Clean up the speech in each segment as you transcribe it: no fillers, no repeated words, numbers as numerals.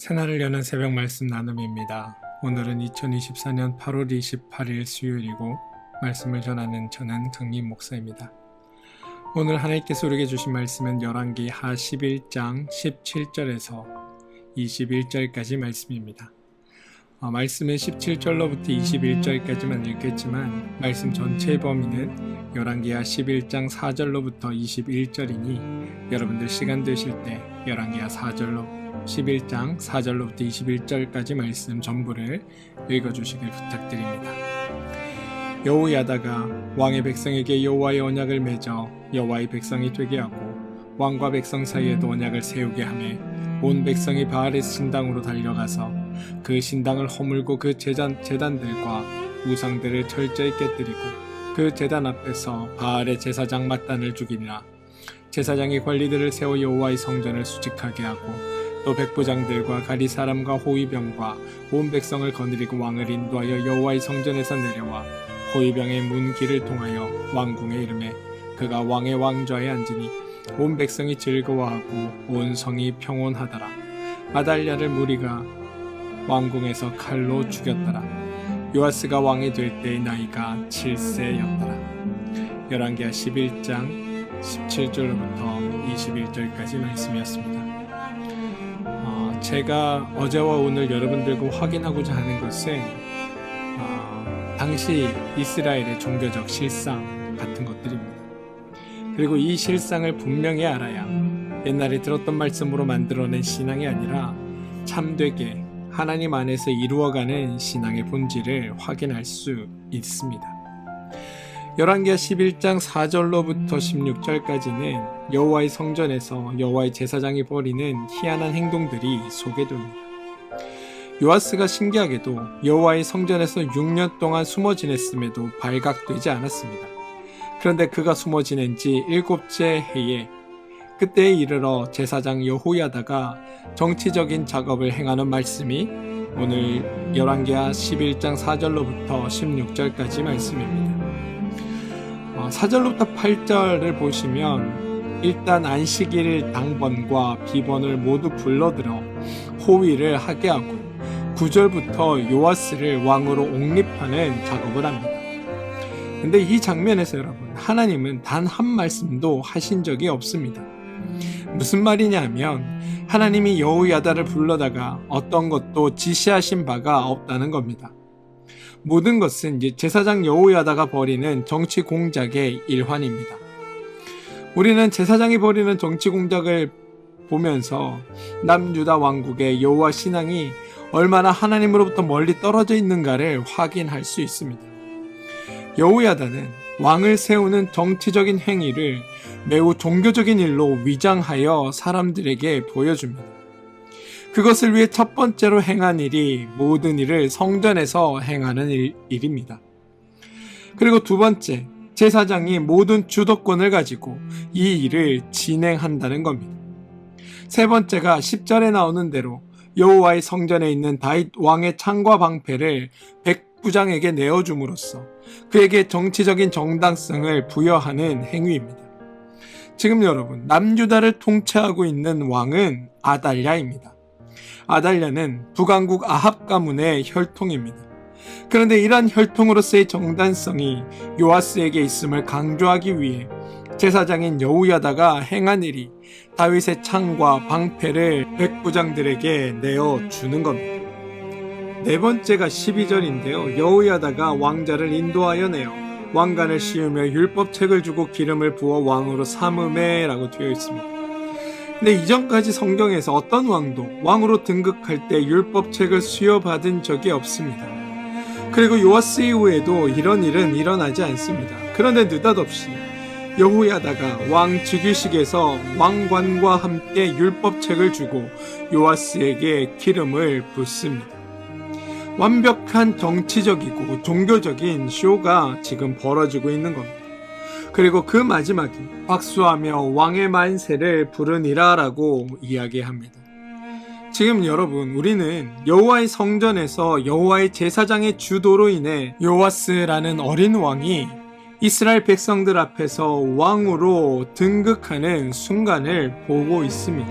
새날을 여는 새벽 말씀 나눔입니다. 오늘은 2024년 8월 28일 수요일이고 말씀을 전하는 저는 강민 목사입니다. 오늘 하나님께서 우리에게 주신 말씀은 열왕기하 11장 17절에서 21절까지 말씀입니다. 말씀은 17절로부터 21절까지만 읽겠지만 말씀 전체의 범위는 열왕기하 11장 4절로부터 21절이니 여러분들 시간 되실 때 열왕기하 11장 4절로부터 21절까지 말씀 전부를 읽어주시길 부탁드립니다. 여호야다가 왕의 백성에게 여호와의 언약을 맺어 여호와의 백성이 되게 하고 왕과 백성 사이에도 언약을 세우게 하며 온 백성이 바알의 신당으로 달려가서 그 신당을 허물고 그 제단들과 우상들을 철저히 깨뜨리고 그 제단 앞에서 바알의 제사장 mat단을 죽이니라. 제사장이 관리들을 세워 여호와의 성전을 수직하게 하고 또 백부장들과 가리 사람과 호위병과 온 백성을 거느리고 왕을 인도하여 여호와의 성전에서 내려와 호위병의 문 길을 통하여 왕궁에 이르매 그가 왕의 왕좌에 앉으니 온 백성이 즐거워하고 온 성이 평온하더라. 아달랴를 무리가 왕궁에서 칼로 죽였더라. 요아스가 왕이 될 때의 나이가 7세였더라. 열왕기하 11장 17절부터 21절까지 말씀이었습니다. 제가 어제와 오늘 여러분들과 확인하고자 하는 것은 당시 이스라엘의 종교적 실상 같은 것들입니다. 그리고 이 실상을 분명히 알아야 옛날에 들었던 말씀으로 만들어낸 신앙이 아니라 참되게 하나님 안에서 이루어가는 신앙의 본질을 확인할 수 있습니다. 열왕기하 11장 4절로부터 16절까지는 여호와의 성전에서 여호와의 제사장이 벌이는 희한한 행동들이 소개됩니다. 요아스가 신기하게도 여호와의 성전에서 6년 동안 숨어 지냈음에도 발각되지 않았습니다. 그런데 그가 숨어 지낸 지 7째 해에 그때에 이르러 제사장 여호야다가 정치적인 작업을 행하는 말씀이 오늘 열왕기하 11장 4절로부터 16절까지 말씀입니다. 4절로부터 8절을 보시면 일단 안식일 당번과 비번을 모두 불러들어 호위를 하게 하고 9절부터 요아스를 왕으로 옹립하는 작업을 합니다. 근데 이 장면에서 여러분, 하나님은 단 한 말씀도 하신 적이 없습니다. 무슨 말이냐 하면 하나님이 여호야다를 불러다가 어떤 것도 지시하신 바가 없다는 겁니다. 모든 것은 제사장 여호야다가 벌이는 정치 공작의 일환입니다. 우리는 제사장이 벌이는 정치 공작을 보면서 남유다 왕국의 여호와 신앙이 얼마나 하나님으로부터 멀리 떨어져 있는가를 확인할 수 있습니다. 여호야다는 왕을 세우는 정치적인 행위를 매우 종교적인 일로 위장하여 사람들에게 보여줍니다. 그것을 위해 첫 번째로 행한 일이 모든 일을 성전에서 행하는 일입니다. 그리고 두 번째, 제사장이 모든 주도권을 가지고 이 일을 진행한다는 겁니다. 세 번째가 10절에 나오는 대로 여호와의 성전에 있는 다윗 왕의 창과 방패를 백부장에게 내어줌으로써 그에게 정치적인 정당성을 부여하는 행위입니다. 지금 여러분, 남유다를 통치하고 있는 왕은 아달랴입니다. 아달랴는 북왕국 아합 가문의 혈통입니다. 그런데 이러한 혈통으로서의 정당성이 요아스에게 있음을 강조하기 위해 제사장인 여호야다가 행한 일이 다윗의 창과 방패를 백부장들에게 내어주는 겁니다. 네 번째가 12절인데요. 여호야다가 왕자를 인도하여 내어 왕관을 씌우며 율법책을 주고 기름을 부어 왕으로 삼음해 라고 되어 있습니다. 근데 이전까지 성경에서 어떤 왕도 왕으로 등극할 때 율법책을 수여받은 적이 없습니다. 그리고 요아스 이후에도 이런 일은 일어나지 않습니다. 그런데 느닷없이 여호야다가 왕 즉위식에서 왕관과 함께 율법책을 주고 요아스에게 기름을 붓습니다. 완벽한 정치적이고 종교적인 쇼가 지금 벌어지고 있는 겁니다. 그리고 그 마지막에 박수하며 왕의 만세를 부르니라 라고 이야기합니다. 지금 여러분, 우리는 여호와의 성전에서 여호와의 제사장의 주도로 인해 요아스라는 어린 왕이 이스라엘 백성들 앞에서 왕으로 등극하는 순간을 보고 있습니다.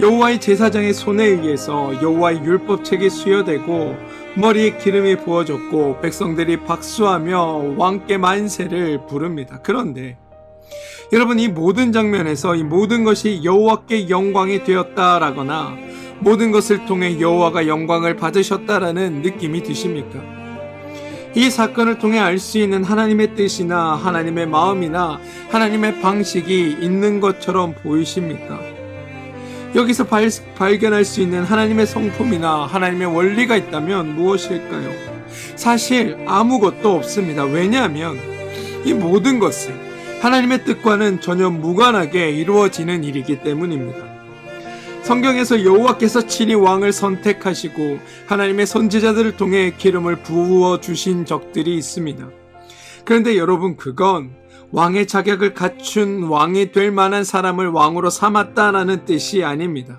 여호와의 제사장의 손에 의해서 여호와의 율법책이 수여되고 머리에 기름이 부어졌고 백성들이 박수하며 왕께 만세를 부릅니다. 그런데 여러분, 이 모든 장면에서 이 모든 것이 여호와께 영광이 되었다라거나 모든 것을 통해 여호와가 영광을 받으셨다라는 느낌이 드십니까? 이 사건을 통해 알 수 있는 하나님의 뜻이나 하나님의 마음이나 하나님의 방식이 있는 것처럼 보이십니까? 여기서 발견할 수 있는 하나님의 성품이나 하나님의 원리가 있다면 무엇일까요? 사실 아무것도 없습니다. 왜냐하면 이 모든 것은 하나님의 뜻과는 전혀 무관하게 이루어지는 일이기 때문입니다. 성경에서 여호와께서 친히 왕을 선택하시고 하나님의 선지자들을 통해 기름을 부어 주신 적들이 있습니다. 그런데 여러분, 그건 왕의 자격을 갖춘 왕이 될 만한 사람을 왕으로 삼았다라는 뜻이 아닙니다.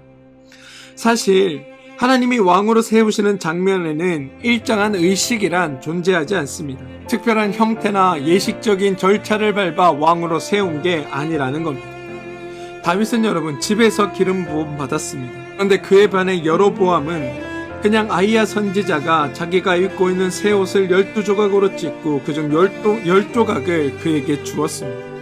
사실 하나님이 왕으로 세우시는 장면에는 일정한 의식이란 존재하지 않습니다. 특별한 형태나 예식적인 절차를 밟아 왕으로 세운 게 아니라는 겁니다. 다윗은 여러분 집에서 기름 부음 받았습니다. 그런데 그에 반해 여로보암은 그냥 아히야 선지자가 자기가 입고 있는 새 옷을 12조각으로 찢고 그중 10조각을 그에게 주었습니다.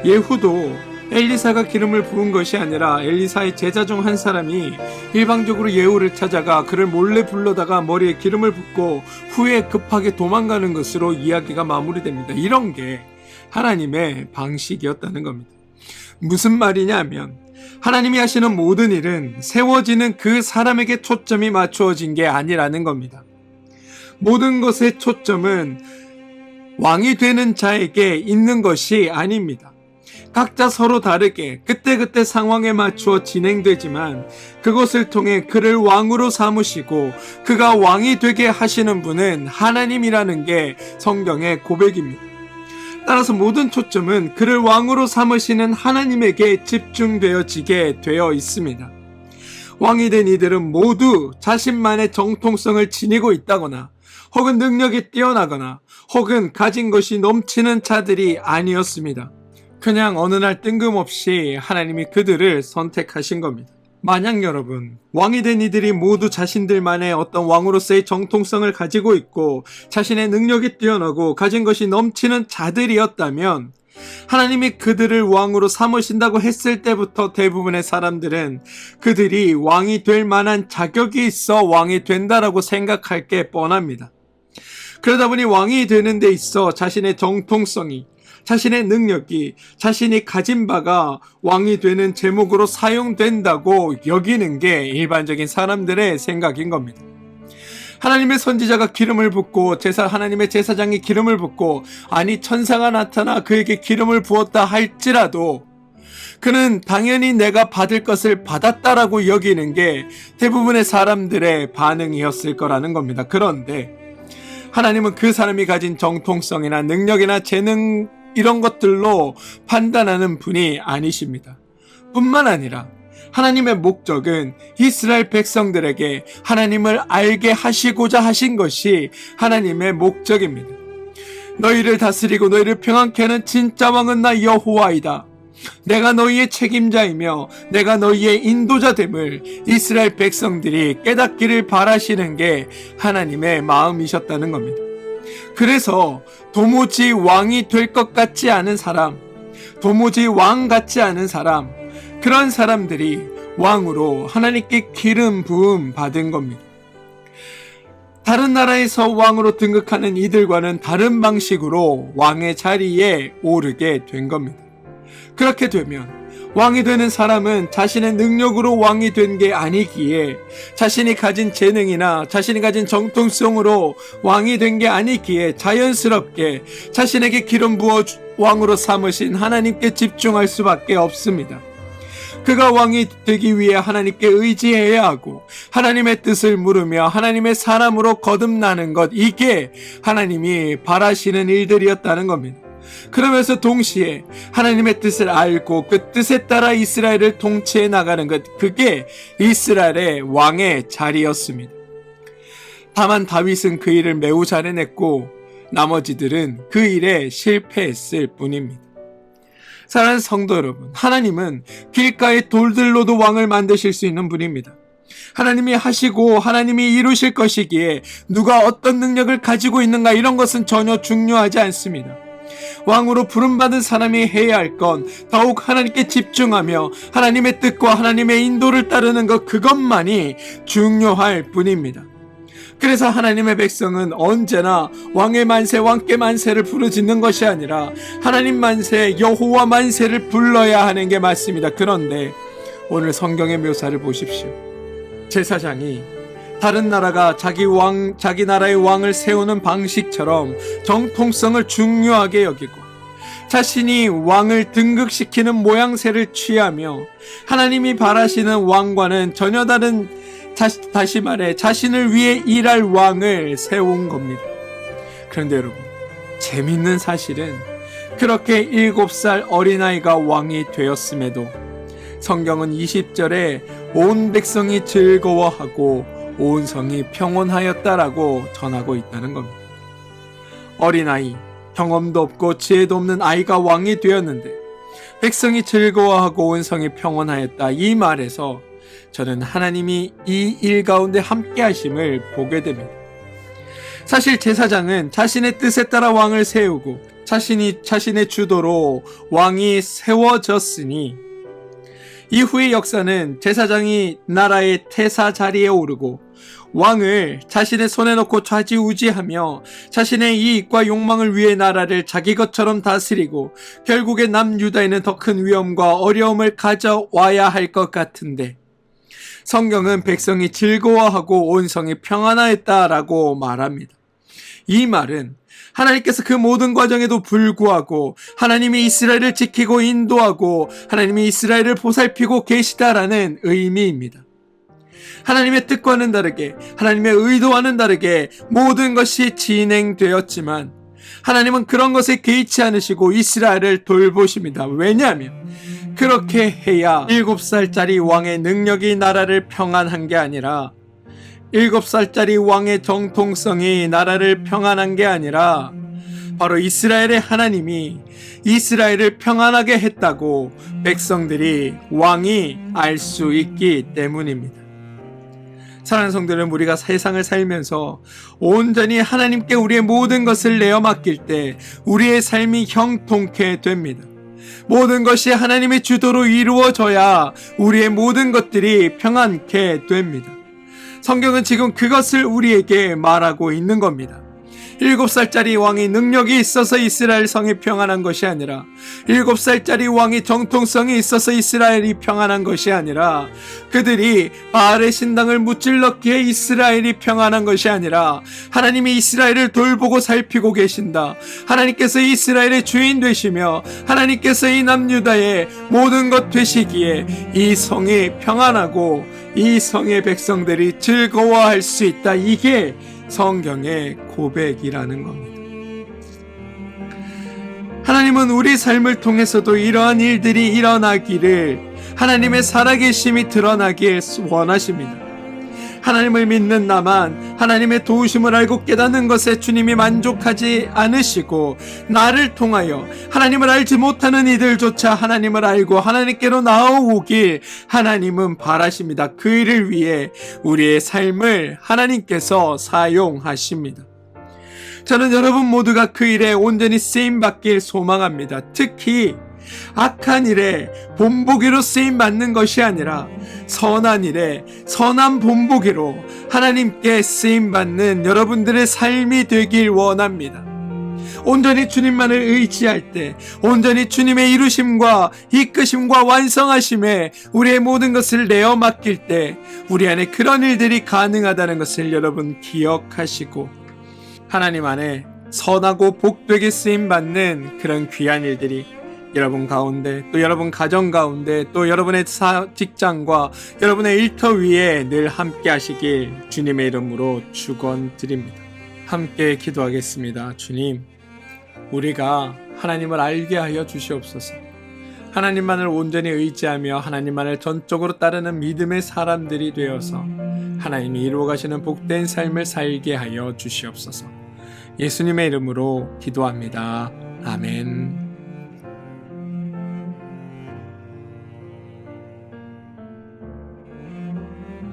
예후도 엘리사가 기름을 부은 것이 아니라 엘리사의 제자 중 한 사람이 일방적으로 예후를 찾아가 그를 몰래 불러다가 머리에 기름을 붓고 후에 급하게 도망가는 것으로 이야기가 마무리됩니다. 이런 게 하나님의 방식이었다는 겁니다. 무슨 말이냐면 하나님이 하시는 모든 일은 세워지는 그 사람에게 초점이 맞추어진 게 아니라는 겁니다. 모든 것의 초점은 왕이 되는 자에게 있는 것이 아닙니다. 각자 서로 다르게 그때그때 상황에 맞추어 진행되지만 그것을 통해 그를 왕으로 삼으시고 그가 왕이 되게 하시는 분은 하나님이라는 게 성경의 고백입니다. 따라서 모든 초점은 그를 왕으로 삼으시는 하나님에게 집중되어지게 되어 있습니다. 왕이 된 이들은 모두 자신만의 정통성을 지니고 있다거나 혹은 능력이 뛰어나거나 혹은 가진 것이 넘치는 자들이 아니었습니다. 그냥 어느 날 뜬금없이 하나님이 그들을 선택하신 겁니다. 만약 여러분, 왕이 된 이들이 모두 자신들만의 어떤 왕으로서의 정통성을 가지고 있고 자신의 능력이 뛰어나고 가진 것이 넘치는 자들이었다면 하나님이 그들을 왕으로 삼으신다고 했을 때부터 대부분의 사람들은 그들이 왕이 될 만한 자격이 있어 왕이 된다라고 생각할 게 뻔합니다. 그러다 보니 왕이 되는 데 있어 자신의 정통성이, 자신의 능력이, 자신이 가진 바가 왕이 되는 제목으로 사용된다고 여기는 게 일반적인 사람들의 생각인 겁니다. 하나님의 선지자가 기름을 붓고 하나님의 제사장이 기름을 붓고 아니 천사가 나타나 그에게 기름을 부었다 할지라도 그는 당연히 내가 받을 것을 받았다라고 여기는 게 대부분의 사람들의 반응이었을 거라는 겁니다. 그런데 하나님은 그 사람이 가진 정통성이나 능력이나 재능 이런 것들로 판단하는 분이 아니십니다. 뿐만 아니라 하나님의 목적은 이스라엘 백성들에게 하나님을 알게 하시고자 하신 것이 하나님의 목적입니다. 너희를 다스리고 너희를 평안케 하는 진짜 왕은 나 여호와이다. 내가 너희의 책임자이며 내가 너희의 인도자됨을 이스라엘 백성들이 깨닫기를 바라시는 게 하나님의 마음이셨다는 겁니다. 그래서 도무지 왕이 될 것 같지 않은 사람, 도무지 왕 같지 않은 사람, 그런 사람들이 왕으로 하나님께 기름 부음 받은 겁니다. 다른 나라에서 왕으로 등극하는 이들과는 다른 방식으로 왕의 자리에 오르게 된 겁니다. 그렇게 되면 왕이 되는 사람은 자신의 능력으로 왕이 된 게 아니기에 자신이 가진 재능이나 자신이 가진 정통성으로 왕이 된 게 아니기에 자연스럽게 자신에게 기름 부어 왕으로 삼으신 하나님께 집중할 수밖에 없습니다. 그가 왕이 되기 위해 하나님께 의지해야 하고 하나님의 뜻을 물으며 하나님의 사람으로 거듭나는 것, 이게 하나님이 바라시는 일들이었다는 겁니다. 그러면서 동시에 하나님의 뜻을 알고 그 뜻에 따라 이스라엘을 통치해 나가는 것, 그게 이스라엘의 왕의 자리였습니다. 다만 다윗은 그 일을 매우 잘 해냈고 나머지들은 그 일에 실패했을 뿐입니다. 사랑하는 성도 여러분, 하나님은 길가의 돌들로도 왕을 만드실 수 있는 분입니다. 하나님이 하시고 하나님이 이루실 것이기에 누가 어떤 능력을 가지고 있는가 이런 것은 전혀 중요하지 않습니다. 왕으로 부름받은 사람이 해야 할 건 더욱 하나님께 집중하며 하나님의 뜻과 하나님의 인도를 따르는 것, 그것만이 중요할 뿐입니다. 그래서 하나님의 백성은 언제나 왕의 만세, 왕께 만세를 부르짖는 것이 아니라 하나님 만세, 여호와 만세를 불러야 하는 게 맞습니다. 그런데 오늘 성경의 묘사를 보십시오. 제사장이 다른 나라가 자기 나라의 왕을 세우는 방식처럼 정통성을 중요하게 여기고 자신이 왕을 등극시키는 모양새를 취하며 하나님이 바라시는 왕과는 전혀 다른, 다시 말해 자신을 위해 일할 왕을 세운 겁니다. 그런데 여러분, 재밌는 사실은 그렇게 7살 어린아이가 왕이 되었음에도 성경은 20절에 온 백성이 즐거워하고 온 성이 평온하였다라고 전하고 있다는 겁니다. 어린아이, 경험도 없고 지혜도 없는 아이가 왕이 되었는데 백성이 즐거워하고 온 성이 평온하였다, 이 말에서 저는 하나님이 이 일 가운데 함께 하심을 보게 됩니다. 사실 제사장은 자신의 뜻에 따라 왕을 세우고 자신의 주도로 왕이 세워졌으니 이후의 역사는 제사장이 나라의 태사 자리에 오르고 왕을 자신의 손에 놓고 좌지우지하며 자신의 이익과 욕망을 위해 나라를 자기 것처럼 다스리고 결국에 남유다에는 더 큰 위험과 어려움을 가져와야 할 것 같은데 성경은 백성이 즐거워하고 온 성이 평안하였다라고 말합니다. 이 말은 하나님께서 그 모든 과정에도 불구하고 하나님이 이스라엘을 지키고 인도하고 하나님이 이스라엘을 보살피고 계시다라는 의미입니다. 하나님의 뜻과는 다르게, 하나님의 의도와는 다르게 모든 것이 진행되었지만 하나님은 그런 것에 개의치 않으시고 이스라엘을 돌보십니다. 왜냐하면 그렇게 해야 7살짜리 왕의 능력이 나라를 평안한 게 아니라 7살짜리 왕의 정통성이 나라를 평안한 게 아니라 바로 이스라엘의 하나님이 이스라엘을 평안하게 했다고 백성들이, 왕이 알 수 있기 때문입니다. 사랑하는 성도는 우리가 세상을 살면서 온전히 하나님께 우리의 모든 것을 내어 맡길 때 우리의 삶이 형통케 됩니다. 모든 것이 하나님의 주도로 이루어져야 우리의 모든 것들이 평안케 됩니다. 성경은 지금 그것을 우리에게 말하고 있는 겁니다. 7살짜리 왕이 능력이 있어서 이스라엘 성이 평안한 것이 아니라 7살짜리 왕이 정통성이 있어서 이스라엘이 평안한 것이 아니라 그들이 바알의 신당을 무찔렀기에 이스라엘이 평안한 것이 아니라 하나님이 이스라엘을 돌보고 살피고 계신다. 하나님께서 이스라엘의 주인 되시며 하나님께서 이 남유다의 모든 것 되시기에 이 성이 평안하고 이 성의 백성들이 즐거워할 수 있다. 이게 성경의 고백이라는 겁니다. 하나님은 우리 삶을 통해서도 이러한 일들이 일어나기를, 하나님의 살아계심이 드러나길 원하십니다. 하나님을 믿는 나만 하나님의 도우심을 알고 깨닫는 것에 주님이 만족하지 않으시고 나를 통하여 하나님을 알지 못하는 이들조차 하나님을 알고 하나님께로 나아오길 하나님은 바라십니다. 그 일을 위해 우리의 삶을 하나님께서 사용하십니다. 저는 여러분 모두가 그 일에 온전히 쓰임받길 소망합니다. 특히 악한 일에 본보기로 쓰임받는 것이 아니라 선한 일에 선한 본보기로 하나님께 쓰임받는 여러분들의 삶이 되길 원합니다. 온전히 주님만을 의지할 때, 온전히 주님의 이루심과 이끄심과 완성하심에 우리의 모든 것을 내어 맡길 때 우리 안에 그런 일들이 가능하다는 것을 여러분 기억하시고 하나님 안에 선하고 복되게 쓰임받는 그런 귀한 일들이 여러분 가운데, 또 여러분 가정 가운데, 또 여러분의 직장과 여러분의 일터 위에 늘 함께 하시길 주님의 이름으로 축원드립니다. 함께 기도하겠습니다. 주님, 우리가 하나님을 알게 하여 주시옵소서. 하나님만을 온전히 의지하며 하나님만을 전적으로 따르는 믿음의 사람들이 되어서 하나님이 이루어 가시는 복된 삶을 살게 하여 주시옵소서. 예수님의 이름으로 기도합니다. 아멘.